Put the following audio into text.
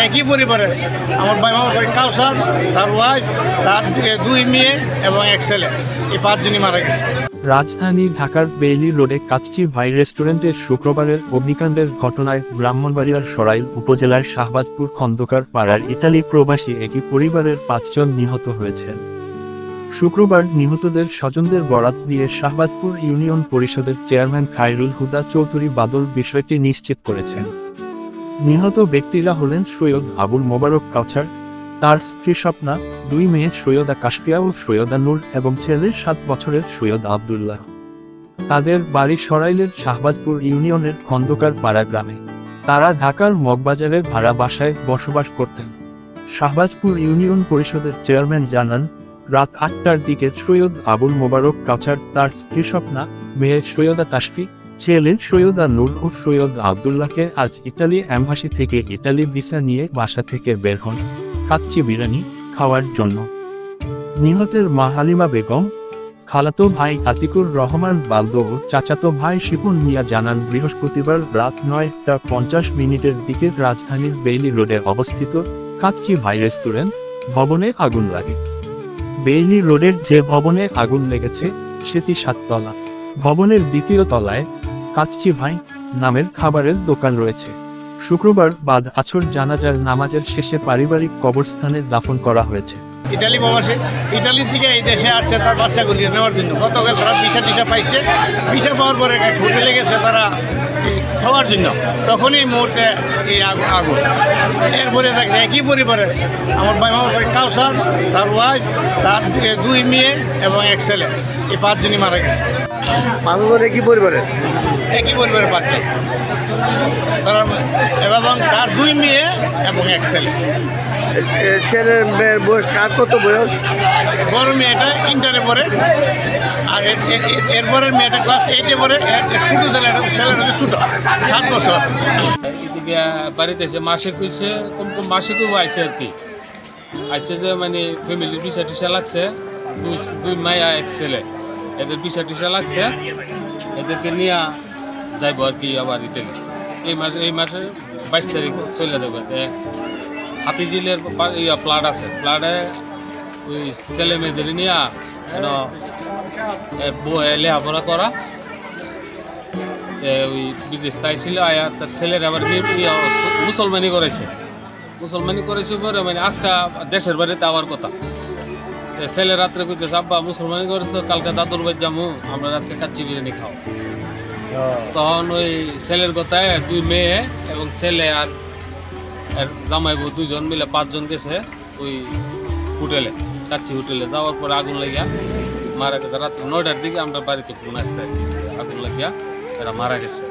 একই পরিবারের আমার মামার ভাই কাউসার, তার ওয়াইফ, তার 2 মেয়ে এবং 1 ছেলে, এই 5 জনই মারা গেছে। রাজধানী ঢাকার বেইলি রোডে কাচ্চি ভাই রেস্টুরেন্টের শুক্রবারের অগ্নিকাণ্ডের ঘটনায় ব্রাহ্মণবাড়িয়ার সরাইল উপজেলার শাহবাজপুর খন্দকার পাড়ার ইতালি প্রবাসী একই পরিবারের 5 জন নিহত হয়েছেন। শুক্রবার নিহতদের স্বজনদের বরাত দিয়ে শাহবাজপুর ইউনিয়ন পরিষদের চেয়ারম্যান খায়রুল হুদা চৌধুরী বাদল বিষয়টি নিশ্চিত করেছেন। নিহত ব্যক্তিরা হলেন সৈয়দ আবুল মোবারক কাউছার, তার স্ত্রী স্বপ্না, 2 মেয়ে সৈয়দা কাশফিয়া ও সৈয়দা নূর এবং ছেলে 7 বছরের সৈয়দ আবদুল্লাহ। তাদের বাড়ি সরাইলের শাহবাজপুর ইউনিয়নের খন্দকার পাড়া গ্রামে। তারা ঢাকার মগবাজারের ভাড়া বাসায় বসবাস করতেন। শাহবাজপুর ইউনিয়ন পরিষদের চেয়ারম্যান জানান, রাত 8টার দিকে সৈয়দ আবুল মোবারক কাউছার, তার স্ত্রী স্বপ্না, মেয়ে সৈয়দা কাশফি, ছেলে সৈয়দা নূর ও সৈয়দ আবদুল্লাহকে আজ ইতালি এম্বাসি থেকে ইতালি ভিসা নিয়ে বাসা থেকে বের হন কাচ্চি বিরিয়ানি খাওয়ার জন্য। নিহতের মা হালিমা বেগম, খালাতো ভাই আতিকুর রহমান বালদো ও চাচাতো ভাই শিপুন মিয়া জানান, বৃহস্পতিবার রাত 9টা 50 দিকে রাজধানীর বেইলি রোডে অবস্থিত কাচ্চি ভাই রেস্টুরেন্ট ভবনে আগুন লাগে। বেইলি রোডের যে ভবনে আগুন লেগেছে সেটি 7 তলা। ভবনের 2য় তলায় কাচ্চি ভাই নামের খাবারের দোকান রয়েছে। শুক্রবার বাদ আছর জানাজার নামাজের শেষে পারিবারিক কবরস্থানে দাফন করা হয়েছে। ইটালি প্রবাসী, ইটালি থেকে এই দেশে আসছে তার বাচ্চাগুলি নেওয়ার জন্য। গতকাল তারা ভিসা পাইছে। ভিসা পাওয়ার পরে হোটেলে গেছে তারা খাওয়ার জন্য, তখনই মুহূর্তে এই আগুন। এরপরে দেখছে একই পরিবারের আমার মামার ভাই কাউসার, তার ওয়াইফ, তার 2 মেয়ে এবং 1 ছেলে, এই 5 জনই মারা গেছে। একই পরিবারের 5 জন। এবং তার 2 মেয়ে এবং 1 ছেলে। ছেলের মেয়ের বয়স কার কত বয়স? বড় মেয়েটা ইন্টারে পড়ে, আর এরপরের মেয়েটা ক্লাস 8-এ পড়ে। ছোটো ছেলেটা ছোটো, 7 বছর। এদিকে বাড়িতে এসে মাসিক হয়েছে, কোন মাসিকও আইসে আর কি। আইসে যে মানে ফ্যামিলির ভিসা লাগছে, 2 মায়া 1 ছেলে, এদের ভিসা লাগছে। এদেরকে নিয়ে যাইব আর কি আবার ইটালি। এই মাসে 22 তারিখ চলে যাবে। হাতিঝিলের প্লাট আছে, প্লাটে ওই ছেলে মেয়েদের নিয়ে লেখাপড়া করা। ওই বিদেশ তাই ছিল, আয়া তার ছেলের আবার মুসলমানি করেছে পরে মানে আজকে দেশের বাড়িতে আবার কথা। ছেলে রাত্রে কইতেছে, আব্বা মুসলমানি করেছে, কালকে দাদুর বাড়ি যাবো, আমরা আজকে কাচ্চি বিরিয়ানি খাও। তখন ওই ছেলের কথায় 2 মেয়ে এবং ছেলে আর জামাইবু 2 জন মিলে 5 জন গেছে ওই হোটেলে, কাচ্চি হোটেলে। যাওয়ার পরে আগুন লাগিয়া মারা গেছে। রাত্রে 9টার দিকে আমরা বাড়িতে ফোন আসছে, আগুন লাগিয়া এরা মারা গেছে।